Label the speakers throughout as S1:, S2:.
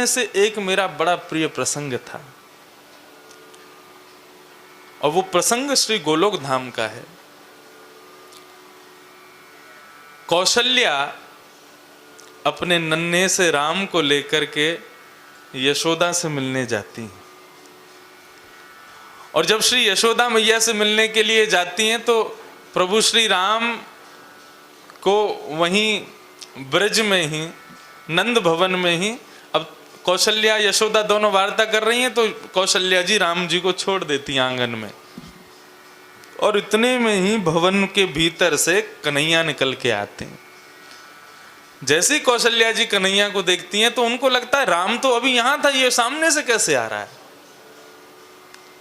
S1: में से एक मेरा बड़ा प्रिय प्रसंग था, और वो प्रसंग श्री गोलोक धाम का है। कौशल्या अपने नन्हे से राम को लेकर के यशोदा से मिलने जाती हैं, और जब श्री यशोदा मैया से मिलने के लिए जाती हैं तो प्रभु श्री राम को वहीं ब्रज में ही, नंद भवन में ही, अब कौशल्या यशोदा दोनों वार्ता कर रही हैं, तो कौशल्या जी राम जी को छोड़ देती हैं आंगन में, और इतने में ही भवन के भीतर से कन्हैया निकल के आते हैं। जैसे ही कौशल्या जी कन्हैया को देखती हैं तो उनको लगता है राम तो अभी यहां था, ये सामने से कैसे आ रहा है।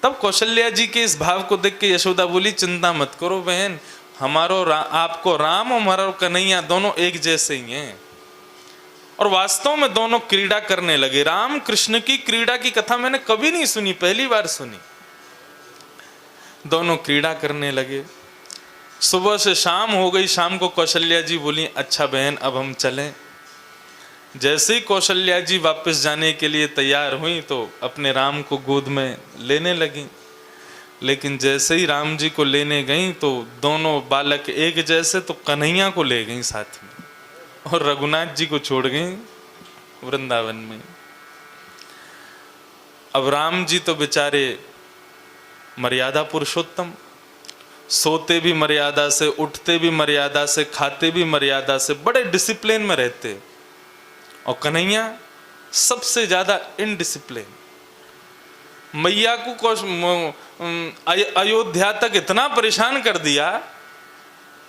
S1: तब कौशल्या जी के इस भाव को देख के यशोदा बोली, चिंता मत करो बहन, आपको राम और हमारा कन्हैया दोनों एक जैसे ही हैं। और वास्तव में दोनों क्रीड़ा करने लगे। राम कृष्ण की क्रीड़ा की कथा मैंने कभी नहीं सुनी, पहली बार सुनी। दोनों क्रीड़ा करने लगे। सुबह से शाम हो गई। शाम को कौशल्या जी बोली, अच्छा बहन अब हम चलें। जैसे ही कौशल्या जी वापस जाने के लिए तैयार हुई तो अपने राम को गोद में लेने लगी, लेकिन जैसे ही राम जी को लेने गई तो दोनों बालक एक जैसे, तो कन्हैया को ले गई साथ में, और रघुनाथ जी को छोड़ गई वृंदावन में। अब राम जी तो बेचारे मर्यादा पुरुषोत्तम, सोते भी मर्यादा से, उठते भी मर्यादा से, खाते भी मर्यादा से, बड़े डिसिप्लिन में रहते। और कन्हैया सबसे ज्यादा इनडिसिप्लिन। मैया को अयोध्या तक इतना परेशान कर दिया।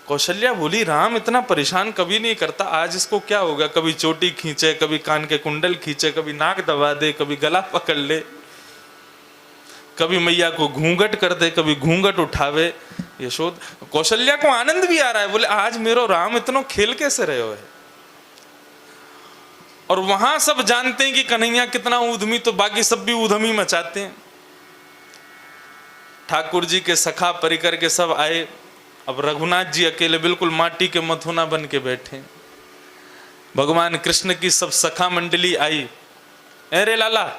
S1: कौशल्या बोली, राम इतना परेशान कभी नहीं करता, आज इसको क्या होगा। कभी चोटी खींचे, कभी कान के कुंडल खींचे, कभी नाक दबा दे, कभी गला पकड़ ले, कभी मैया को घूंघट कर दे, कभी घूंघट उठावे। यशोद कौशल्या को आनंद भी आ रहा है, बोले आज मेरो राम इतना खेल कैसे रहे हो है। और वहां सब जानते हैं कि कन्हैया कितना ऊधमी, तो बाकी सब भी ऊधमी मचाते हैं। ठाकुर जी के सखा परिकर के सब आए। अब रघुनाथ जी अकेले बिल्कुल माटी के मथुना बन के बैठे। भगवान कृष्ण की सब सखा मंडली आई। अरे लाला,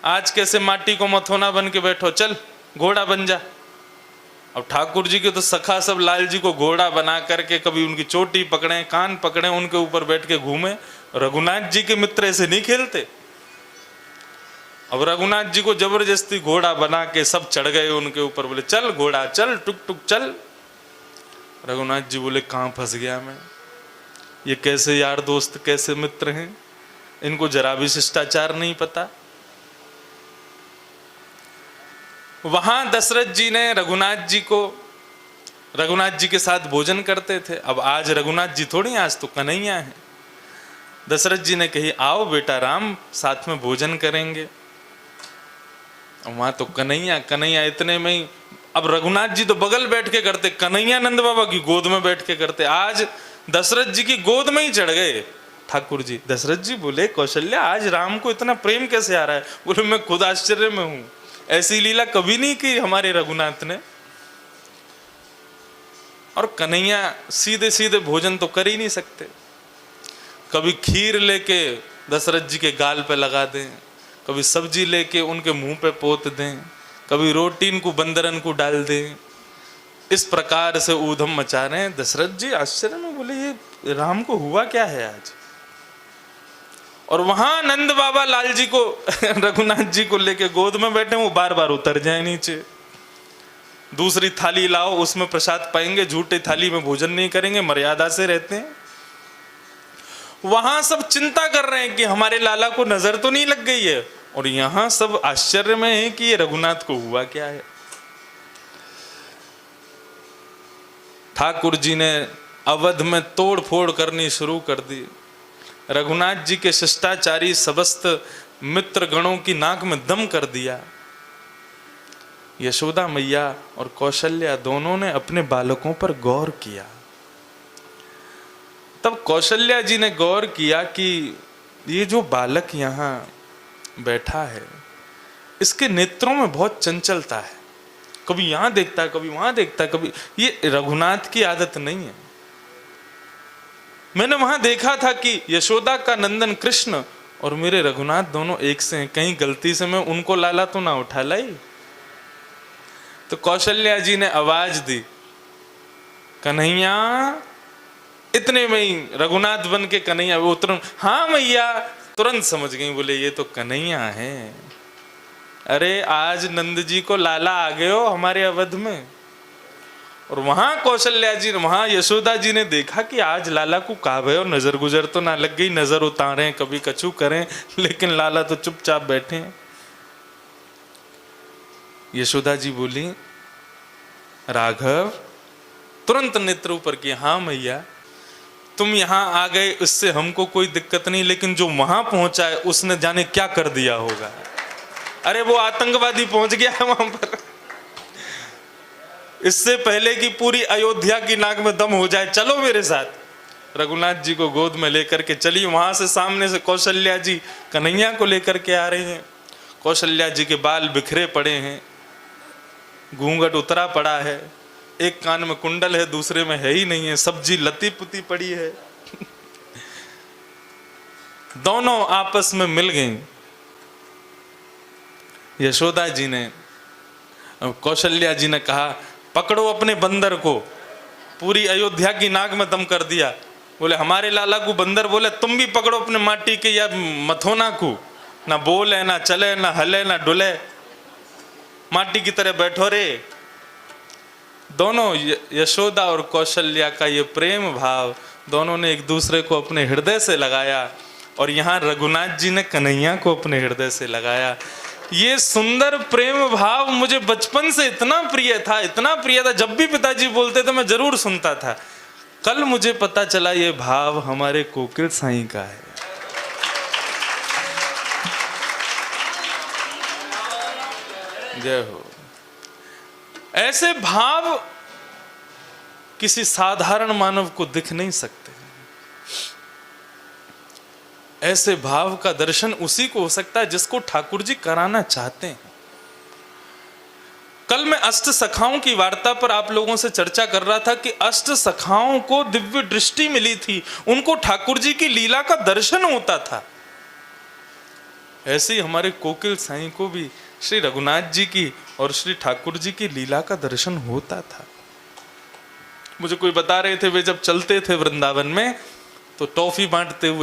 S1: आज कैसे माटी को मथुना बन के बैठो, चल घोड़ा बन जा। अब ठाकुर जी के तो सखा सब लाल जी को घोड़ा बना करके कभी उनकी चोटी पकड़े, कान पकड़े, उनके ऊपर बैठ के घूमे। रघुनाथ जी के मित्र ऐसे नहीं खेलते। अब रघुनाथ जी को जबरदस्ती घोड़ा बना के सब चढ़ गए उनके ऊपर, बोले चल घोड़ा चल, टुक टुक चल। रघुनाथ जी बोले कहां फंस गया मैं, ये कैसे यार दोस्त, कैसे मित्र हैं, इनको जरा भी शिष्टाचार नहीं पता। वहां दशरथ जी ने रघुनाथ जी के साथ भोजन करते थे। अब आज रघुनाथ जी थोड़ी, आज तो कन्हैया है। दशरथ जी ने कही, आओ बेटा राम, साथ में भोजन करेंगे। वहां तो कन्हैया इतने में ही, अब रघुनाथ जी तो बगल बैठ के करते, कन्हैया नंद बाबा की गोद में बैठ के करते। आज दशरथ जी की गोद में ही चढ़ गए ठाकुर जी। दशरथ जी बोले, कौशल्या आज राम को इतना प्रेम कैसे आ रहा है। बोले मैं खुद आश्चर्य में हूं, ऐसी लीला कभी नहीं की हमारे रघुनाथ ने। और कन्हैया सीधे सीधे भोजन तो कर ही नहीं सकते। कभी खीर लेके दशरथ जी के गाल पे लगा दें, कभी सब्जी लेके उनके मुंह पे पोत दें, कभी रोटी इनको बंदरन को डाल दें। इस प्रकार से ऊधम मचा रहे हैं। दशरथ जी आश्चर्य में बोले, ये राम को हुआ क्या है आज। और वहां नंद बाबा लाल जी को रघुनाथ जी को लेके गोद में बैठे, वो बार बार उतर जाए नीचे। दूसरी थाली लाओ, उसमें प्रसाद पाएंगे, झूठे थाली में भोजन नहीं करेंगे, मर्यादा से रहते हैं। वहां सब चिंता कर रहे हैं कि हमारे लाला को नजर तो नहीं लग गई है, और यहां सब आश्चर्य में है कि ये रघुनाथ को हुआ क्या है। ठाकुर जी ने अवध में तोड़ फोड़ करनी शुरू कर दी। रघुनाथ जी के शिष्टाचारी समस्त मित्र गणों की नाक में दम कर दिया। यशोदा मैया और कौशल्या दोनों ने अपने बालकों पर गौर किया। तब कौशल्या जी ने गौर किया कि ये जो बालक यहाँ बैठा है, इसके नेत्रों में बहुत चंचलता है, कभी यहाँ देखता है, कभी वहां देखता है, कभी। ये रघुनाथ की आदत नहीं है। मैंने वहां देखा था कि यशोदा का नंदन कृष्ण और मेरे रघुनाथ दोनों एक से हैं, कहीं गलती से मैं उनको लाला तो ना उठा लाई। तो कौशल्या जी ने आवाज दी, कन्हैया। इतने में ही रघुनाथ बन के कन्हैया वो तुरंत, हाँ मैया, तुरंत समझ गई, बोले ये तो कन्हैया है। अरे आज नंद जी को लाला आ गए हो हमारे अवध में। और वहां कौशल्या जी, वहां यशोदा जी ने देखा कि आज लाला को का भयो, नजर गुजर तो ना लग गई, नजर उतारें कभी कछु करें, लेकिन लाला तो चुपचाप बैठे हैं। यशोदा जी बोली, राघव, तुरंत नेत्र ऊपर किए, हाँ मैया, तुम यहां आ गए उससे हमको कोई दिक्कत नहीं, लेकिन जो वहां पहुंचा है उसने जाने क्या कर दिया होगा। अरे वो आतंकवादी पहुंच गया है वहां पर, इससे पहले कि पूरी अयोध्या की नाक में दम हो जाए, चलो मेरे साथ। रघुनाथ जी को गोद में लेकर के चली। वहां से सामने से कौशल्या जी कन्हैया को लेकर के आ रहे हैं। कौशल्या जी के बाल बिखरे पड़े हैं, घूंघट उतरा पड़ा है, एक कान में कुंडल है, दूसरे में है ही नहीं है, सब्जी लती पुती पड़ी है। दोनों आपस में मिल गई। यशोदा जी ने, कौशल्या जी ने कहा, पकड़ो अपने बंदर को, पूरी अयोध्या की नाक में दम कर दिया। बोले हमारे लाला को बंदर, बोले तुम भी पकड़ो अपने माटी के या मथोना को, ना बोले ना चले ना हले ना डुले, माटी की तरह बैठो रे। दोनों यशोदा और कौशल्या का ये प्रेम भाव, दोनों ने एक दूसरे को अपने हृदय से लगाया, और यहाँ रघुनाथ जी ने कन्हैया को अपने हृदय से लगाया। ये सुंदर प्रेम भाव मुझे बचपन से इतना प्रिय था, इतना प्रिय था, जब भी पिताजी बोलते थे मैं जरूर सुनता था। कल मुझे पता चला ये भाव हमारे कोकिल साईं का है। जय हो। ऐसे भाव किसी साधारण मानव को दिख नहीं सकते। ऐसे भाव का दर्शन उसी को हो सकता है जिसको ठाकुर जी कराना चाहते हैं। कल मैं अष्ट सखाओं की वार्ता पर आप लोगों से चर्चा कर रहा था कि अष्ट सखाओं को दिव्य दृष्टि मिली थी, उनको ठाकुर जी की लीला का दर्शन होता था। ऐसे ही हमारे कोकिल साईं को भी श्री रघुनाथ जी की और श्री ठाकुर जी की लीला का दर्शन होता था। मुझे कोई बता रहे थे, वे जब चलते थे वृंदावन में तो टॉफी बांटते हुए